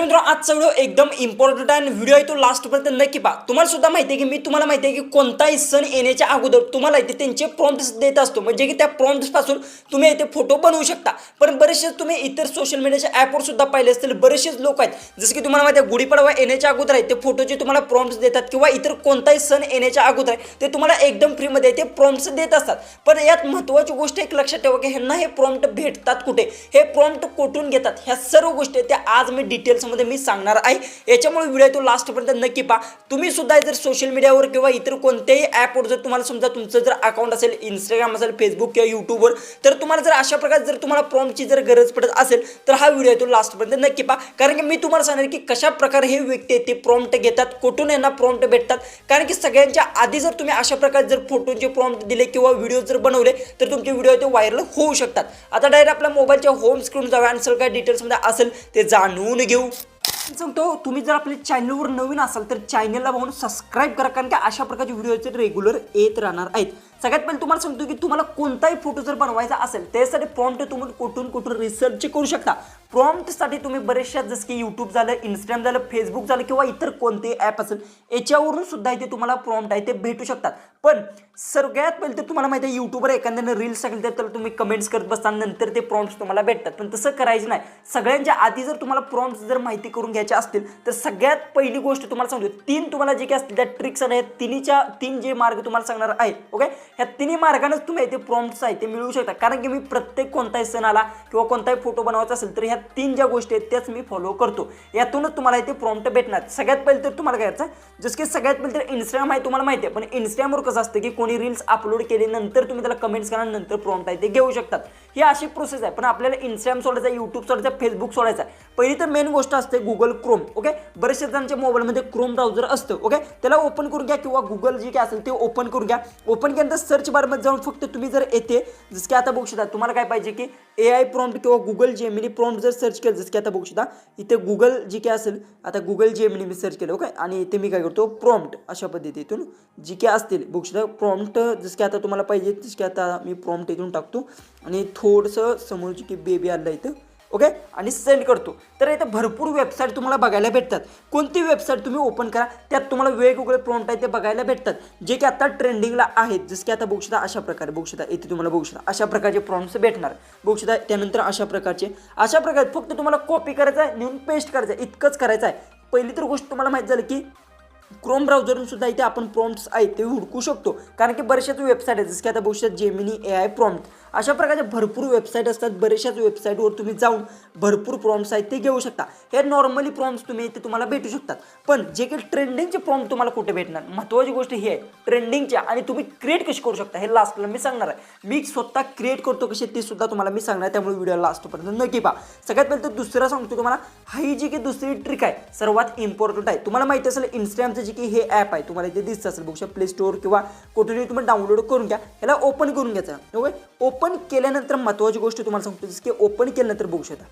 मित्रांनो आजचा व्हिडिओ एकदम इम्पॉर्टंट आहे आणि व्हिडिओ आहे तो लास्टपर्यंत नक्की पहा। तुम्हाला सुद्धा माहिती आहे की मी तुम्हाला माहिती आहे की कोणताही सण येण्याच्या अगोदर तुम्हाला इथे त्यांचे प्रॉम्प्ट्स देत असतो, म्हणजे की त्या प्रॉम्प्ट्स पासून तुम्ही इथे फोटो बनवू शकता। पण बरेचसे तुम्ही इतर सोशल मीडियाच्या ॲपवर सुद्धा पाहिले असतील, बरेचसे लोक आहेत जसे की तुम्हाला माहिती आहे गुढीपाडवा येण्याच्या अगोदर आहे ते फोटोचे तुम्हाला प्रॉम्प्ट्स देतात, किंवा इतर कोणताही सण येण्याच्या अगोदर ते तुम्हाला एकदम फ्रीमध्ये ते प्रॉम्प्ट्स देत असतात। पण यात महत्त्वाची गोष्ट एक लक्षात ठेवा की ह्यांना हे प्रॉम्प्ट भेटतात कुठे, हे प्रॉम्प्ट कुठून घेतात, ह्या सर्व गोष्टी त्या आज मी डिटेल्समध्ये मी सांगणार आहे। याच्यामुळे व्हिडिओ तो लास्टपर्यंत नक्की पहा। तुम्ही सुद्धा जर सोशल मीडियावर किंवा इतर कोणत्याही ॲपवर जर तुम्हाला समजा तुमचं जर अकाउंट असेल, इंस्टाग्राम असेल, फेसबुक किंवा यूट्यूबवर, तर तुम्हाला जर अशा प्रकारे जर तुम्हाला प्रॉम्प्टची जर गरज पडत असेल तर हा व्हिडिओ तो लास्टपर्यंत नक्की पहा। कारण की मी तुम्हाला सांगणार की कशा प्रकारे हे व्यक्ती ते प्रॉम्प्ट घेतात, कुठून यांना प्रॉम्प्ट भेटतात। कारण की सगळ्यांच्या आधी जर तुम्ही अशा प्रकारे जर फोटोचे प्रॉम्प्ट दिले किंवा व्हिडिओ जर बनवले तर तुमचे व्हिडिओ ते व्हायरल होऊ शकतात। आता डायरेक्ट आपल्या मोबाईलच्या होम स्क्रीन जाऊया आणि सगळ्या डिटेल्समध्ये असेल ते जाणून घेऊ। सांगतो तुम्ही जर आपल्या चॅनलवर नवीन असाल तर चॅनलला बघून सबस्क्राईब करा, कारण की अशा प्रकारचे व्हिडिओचे रेग्युलर येत राहणार आहेत। सगळ्यात पहिले तुम्हाला सांगतो की तुम्हाला कोणताही फोटो जर बनवायचा असेल त्यासाठी प्रॉम्प्ट तुम्ही कुठून रिसर्च करू शकता। प्रॉम्प्टसाठी तुम्ही बरेचशा जसं की यूट्यूब झालं, इंस्टाग्राम झालं, फेसबुक झालं किंवा इतर कोणतेही ॲप असेल याच्यावरून सुद्धा इथे तुम्हाला प्रॉम्प्ट आहे ते भेटू शकतात। पण सगळ्यात पहिले तर तुम्हाला माहिती आहे यूट्यूबवर एखाद्याने रील्स टाकली तर त्याला तुम्ही कमेंट्स करत बसता, नंतर ते प्रॉम्प्ट्स तुम्हाला भेटतात। पण तसं करायचं नाही। सगळ्यांच्या आधी जर तुम्हाला प्रॉम्प्ट्स जर माहिती करून घ्यायचे असतील तर सगळ्यात पहिली गोष्ट तुम्हाला सांगतो, तीन तुम्हाला जे काही असतील त्या ट्रिक्स आहेत, तीन जे मार्ग तुम्हाला सांगणार आहे। ओके, ह्या तिन्ही मार्गानेच तुम्ही ते प्रॉम्प्ट्स आहे ते मिळवू शकता। कारण की मी प्रत्येक कोणताही सण आला किंवा कोणताही फोटो बनवायचा असेल तर ह्या तीन ज्या गोष्टी आहेत त्याच मी फॉलो करतो, यातूनच तुम्हाला इथे प्रॉम्प्ट भेटणार। सगळ्यात पहिले तर तुम्हाला काय करायचं, जसं की सगळ्यात पहिले तर इंस्टाग्राम आहे तुम्हाला माहिती आहे, पण इंस्टाग्रामवर कसं असतं की कोणी रील्स अपलोड केले नंतर तुम्ही त्याला कमेंट्स करा, नंतर प्रॉम्प्ट आहे ते घेऊ शकतात। ही अशी प्रोसेस आहे। पण आपल्याला इंस्टाग्राम सोडायचा, यूट्यूब सोडायचा, फेसबुक सोडायचा। पहिली तर मेन गोष्ट असते गुगल क्रोम। ओके, बरेचसे जणांच्या मोबाईलमध्ये क्रोम ब्राउझर असतं। ओके, त्याला ओपन करून घ्या किंवा गुगल जे काय असेल ते ओपन करून घ्या। ओपन केल्यानंतर सर्च बारमध्ये जाऊन फक्त तुम्ही जर येते जसं की आता बघू शकता, तुम्हाला काय पाहिजे की AI प्रॉम्प्ट किंवा गुगल जेमिनी प्रॉम्प्ट जर सर्च केलं, जसं की आता बघू शकता इथे गुगल जे काय असेल, आता गुगल जेमिनी मी सर्च केलं। ओके, आणि इथे मी काय करतो प्रॉम्प्ट अशा पद्धतीतून जी काय असतील बघू शकता प्रॉम्प्ट, जसं की आता तुम्हाला पाहिजे जसं की आता मी प्रॉम्प्ट इथून टाकतो आणि थोडंसं समोर जी की बेबी आलं इथं। ओके, आणि सेंड करतो तर इथे भरपूर वेबसाईट तुम्हाला बघायला भेटतात। कोणती वेबसाईट तुम्ही ओपन करा त्यात तुम्हाला वेगवेगळे प्रॉम्प्ट आहे ते बघायला भेटतात, जे की आता ट्रेंडिंगला आहेत। जसं की आता बघू शकता अशा प्रकारे बघू शकता इथे तुम्हाला बघू शकता अशा प्रकारचे प्रॉम्प्ट्स भेटणार बघू शकता। त्यानंतर अशा प्रकारे फक्त तुम्हाला कॉपी करायचं आहे, नेऊन पेस्ट करायचं आहे, इतकंच करायचं आहे। पहिली तर गोष्ट तुम्हाला माहीत झालं की क्रोम ब्राउझरवरून सुद्धा इथे आपण प्रॉम्प्ट्स आहेत ते हुडकू शकतो, कारण की बरेचशाच वेबसाईट आहेत जसं की आता बघू शकता जेमिनी AI प्रॉम्प्ट, अशा प्रकारचे भरपूर वेबसाईट असतात। बरेचशाच वेबसाईटवर तुम्ही जाऊन भरपूर प्रॉम्प्ट्स आहेत ते घेऊ शकता। हे नॉर्मली प्रॉम्प्ट्स तुम्ही इथे तुम्हाला भेटू शकतात। पण जे काही ट्रेंडिंगचे प्रॉम्प्ट तुम्हाला कुठे भेटणार, महत्त्वाची गोष्ट ही आहे ट्रेंडिंगच्या, आणि तुम्ही क्रिएट कशी करू शकता हे लास्टला मी सांगणार आहे। मी स्वतः क्रिएट करतो कसे ते सुद्धा तुम्हाला मी सांगणार आहे, त्यामुळे व्हिडिओ लास्टपर्यंत नक्की पहा। सगळ्यात पहिले तर दुसरा सांगतो तुम्हाला, ही जी काही दुसरी ट्रिक आहे सर्वात इम्पॉर्टंट आहे। तुम्हाला माहिती असेल इंस्टाग्रामचं जे की हे ॲप आहे तुम्हाला इथे दिसतं असेल बघू शकता, प्ले स्टोअर किंवा कुठूनही तुम्ही डाउनलोड करून घ्या, ह्याला ओपन करून घ्यायचं। ओके, ओपन केल्यानंतर महत्त्वाची गोष्ट तुम्हाला सांगतो, जसं की ओपन केल्यानंतर बघू शकता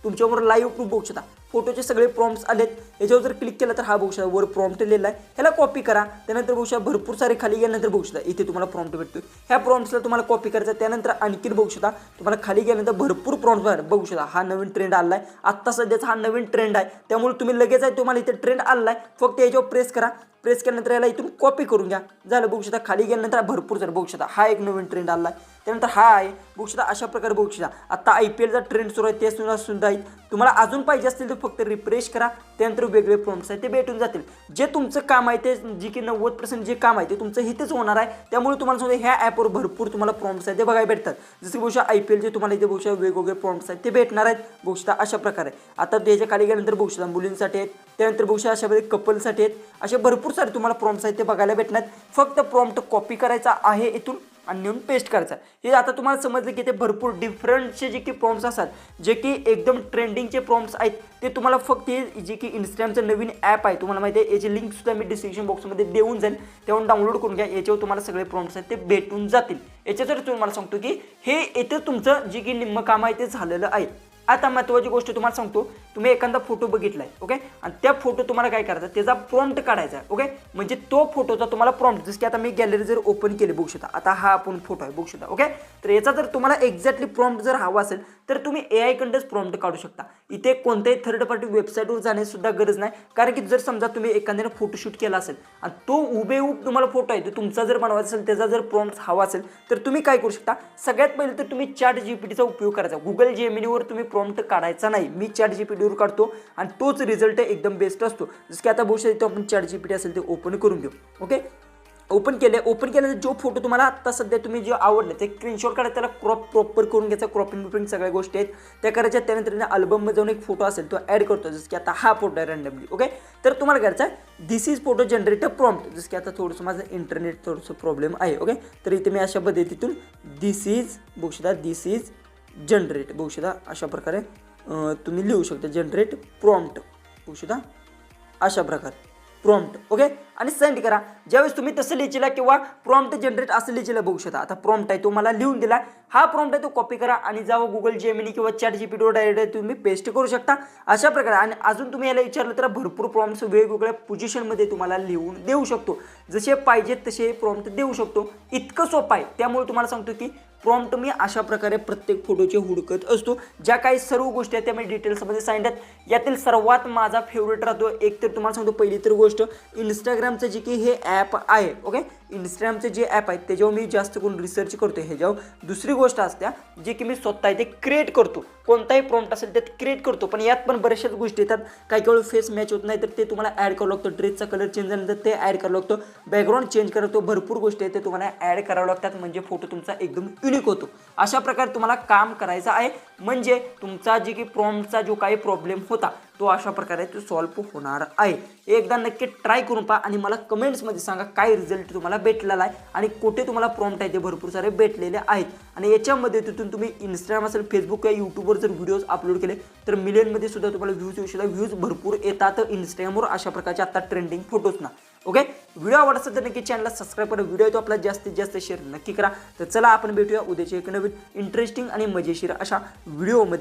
तुमच्यावर लाईव्ह प्रूफ बघू शकता, फोटोचे सगळे प्रॉम्प्ट्स आलेत। याच्यावर जर क्लिक केलं तर हा बघू शकता वर प्रॉम्प्ट लिहिला आहे, ह्याला कॉपी करा। त्यानंतर बघू शकता भरपूर सारे खाली गेल्यानंतर बघू शकता इथे तुम्हाला प्रॉम्प्ट भेटतो, ह्या प्रॉम्प्ट्सला तुम्हाला कॉपी करायचा। त्यानंतर आणखी बघू शकता तुम्हाला खाली गेल्यानंतर भरपूर प्रॉम्प्ट बघू शकता, हा नवीन ट्रेंड आला आहे, आत्ता सध्याचा हा नवीन ट्रेंड आहे, त्यामुळे तुम्ही लगेच आहे तुम्हाला इथे ट्रेंड आला आहे, फक्त याच्यावर प्रेस करा। प्रेस केल्यानंतर याला इथून कॉपी करून घ्या, झालं। बघू शकता खाली गेल्यानंतर भरपूर जर बघू शकता हा एक नवीन ट्रेंड आला आहे, त्यानंतर हा आहे बघू शकता अशा प्रकारे बघू शकता आता IPLचा ट्रेंड सुरू आहे ते सुद्धा आहे। तुम्हाला अजून पाहिजे असतील तर फक्त रिफ्रेश करा, त्यानंतर वेगवेगळे प्रॉम्प्ट्स आहेत ते भेटून जातील। जे तुमचं काम आहे ते जे की 90% जे काम आहे ते तुमचं इथेच होणार आहे, त्यामुळे तुम्हाला सांगतो ह्या ॲपवर भरपूर तुम्हाला प्रॉम्प्ट्स आहेत ते बघायला भेटतात। जसं बघू शकता IPLचे तुम्हाला इथे बघू शकता वेगवेगळे प्रॉम्प्ट्स आहेत ते भेटणार आहेत बघू शकता अशा प्रकारे। आता त्याच्या खाली गेल्यानंतर बघू शकता मुलींसाठी आहेत, त्यानंतर बघू शकता अशा प्रकारे कपलसाठी आहेत, असे भरपूर सारे तुम्हाला प्रॉम्प्ट्स आहेत ते बघायला भेटणार। फक्त प्रॉम्प्ट कॉपी करायचा आहे इथून आणि नेऊन पेस्ट करायचा। हे आता तुम्हाला समजलं की ते भरपूर डिफरंटचे जे की प्रॉम्प्ट्स असतात, जे की एकदम ट्रेंडिंगचे प्रॉम्प्ट्स आहेत ते तुम्हाला फक्त हे जे की इंस्टाग्रामचं नवीन ॲप आहे तुम्हाला माहिती आहे, याची लिंक सुद्धा मी डिस्क्रिप्शन बॉक्समध्ये देऊन जाईल, त्यावरून डाउनलोड करून घ्या। याच्यावर तुम्हाला सगळे प्रॉम्प्ट्स आहेत ते भेटून जातील। याच्यावर तुम्हाला सांगतो की हे इथे तुमचं जे की निम्म काम आहे ते झालेलं आहे। आता महत्त्वाची गोष्ट तुम्हाला सांगतो तुम्ही एखादा फोटो बघितलाय ओके, आणि त्या फोटो तुम्हाला काय करायचा त्याचा प्रॉम्प्ट काढायचा आहे ओके, म्हणजे तो फोटोचा तुम्हाला प्रॉम्प्ट, जसं की आता मी गॅलरी जर ओपन केली बघू शकता, आता हा आपण फोटो आहे बघू शकता ओके, तर याचा जर तुम्हाला एक्झॅक्टली प्रॉम्प्ट जर हवा असेल तर तुम्ही AI कडूनच प्रॉम्प्ट काढू शकता. इथे कोणत्याही थर्ड पार्टी वेबसाईटवर जाण्याची सुद्धा गरज नाही, कारण की जर समजा तुम्ही एखाद्याने फोटोशूट केला असेल आणि तो हुबेहूब तुम्हाला फोटो आहे तो तुमचा जर बनवायचा असेल, त्याचा जर प्रॉम्प्ट हवा असेल तर तुम्ही काय करू शकता, सगळ्यात पहिले तर तुम्ही ChatGPTचा उपयोग करायचा. गुगल जेमिनीवर तुम्ही प्रॉम्प्ट काढायचा नाही, मी ChatGPTवर काढतो आणि तोच रिझल्ट एकदम बेस्ट असतो. जसं की आता बघू शकतो आपण ChatGPT असेल ते ओपन करून घेऊ ओके. ओपन केल्यानंतर जो फोटो तुम्हाला आत्ता सध्या तुम्ही जे आवडले ते स्क्रीनशॉट काढायचा, त्याला क्रॉप प्रॉपर करून घ्यायचा, क्रॉपिंग बिपिंग सगळ्या गोष्टी आहेत त्या करायच्या. त्यानंतर अल्बममध्ये जाऊन एक फोटो असेल तो ॲड करतो, जसं की आता हा फोटो आहे रँडमली ओके. तर तुम्हाला करायचं आहे दिस इज फोटो जनरेटर प्रॉम्प्ट, जसं की आता थोडंसं माझं इंटरनेट थोडंसं प्रॉब्लेम आहे ओके. तर इथे मी अशा पद्धतीतून दिस इज बघू शकता, दिस इज जनरेट बघू शकता, अशा प्रकारे तुम्ही लिहू शकता जनरेट प्रॉम्प्ट बघू शकता अशा प्रकारे प्रॉम्प्ट ओके, आणि सेंड करा. ज्यावेळेस तुम्ही तसं लिहिला किंवा प्रॉम्प्ट जनरेट असं लिहिलं बघू शकता. आता प्रॉम्प्ट आहे तो मला लिहून दिला, हा प्रॉम्प्ट आहे तो कॉपी करा आणि जावा गुगल जेमिनी किंवा ChatGPTवर डायरेक्ट तुम्ही पेस्ट करू शकता अशा प्रकारे. आणि अजून तुम्ही याला विचारलं तर भरपूर प्रॉम्प्ट्स वेगवेगळ्या पोझिशनमध्ये तुम्हाला लिहून देऊ शकतो, जसे पाहिजेत तसे प्रॉम्प्ट देऊ शकतो. इतकं सोपं आहे, त्यामुळे तुम्हाला सांगतो की प्रॉम्प्ट मी अशा प्रकारे प्रत्येक फोटोचे हुडकत असतो. ज्या काही सर्व गोष्टी आहेत त्या मी डिटेल्समध्ये सांगितल्यात. यातील सर्वात माझा फेवरेट राहतो एक तर तुम्हाला सांगतो पहिली तर गोष्ट इंस्टाग्रामचं जे की हे ॲप आहे ओके, इंस्टाग्रामचे जे ॲप आहेत त्याच्यावर मी जास्त करून रिसर्च करतो ह्याच्यावर. दुसरी गोष्ट असते जे की मी स्वतः आहे ते क्रिएट करतो, कोणताही प्रॉम्प्ट असेल त्यात क्रिएट करतो. पण यात पण बऱ्याचशाच गोष्टी येतात, काही वेळ फेस मॅच होत नाही तर ते तुम्हाला ॲड करावं लागतं, ड्रेसचा कलर चेंज झाल्यानंतर ते ॲड करावं लागतं, बॅकग्राऊंड चेंज करावं लागतो, भरपूर गोष्टी आहेत ते तुम्हाला ॲड करावं लागतात, म्हणजे फोटो तुमचा एकदम युनिक होतो. अशा प्रकारे तुम्हाला काम करायचं आहे, म्हणजे तुमचा जे की प्रॉम्प्टचा जो काही प्रॉब्लेम होता तो अशा प्रकारे तो सॉल्व्ह होणार आहे. एकदा नक्की ट्राय करून पहा आणि मला कमेंट्समध्ये सांगा काय रिझल्ट तुम्हाला भेटलेला आहे आणि कुठे तुम्हाला प्रॉम्प्ट आहे ते भरपूर सारे भेटलेले आहेत. आणि याच्यामध्ये तिथून तुम्ही इंस्टाग्राम असेल, फेसबुक किंवा यूट्यूबवर जर व्हिडिओज अपलोड केले तर मिलियनमध्ये सुद्धा तुम्हाला व्ह्यूज येऊ शकतात. व्ह्यूज भरपूर येतात इंस्टाग्रामवर अशा प्रकारचे आता ट्रेंडिंग फोटोज ना ओके. व्हिडिओ आवडत असेल तर नक्की चॅनलला सबस्क्राईब करा, व्हिडिओ तो आपला जास्तीत जास्त शेअर नक्की करा. तर चला आपण भेटूया उद्याच्या एक नवीन इंटरेस्टिंग आणि मजेशीर अशा व्हिडिओमध्ये.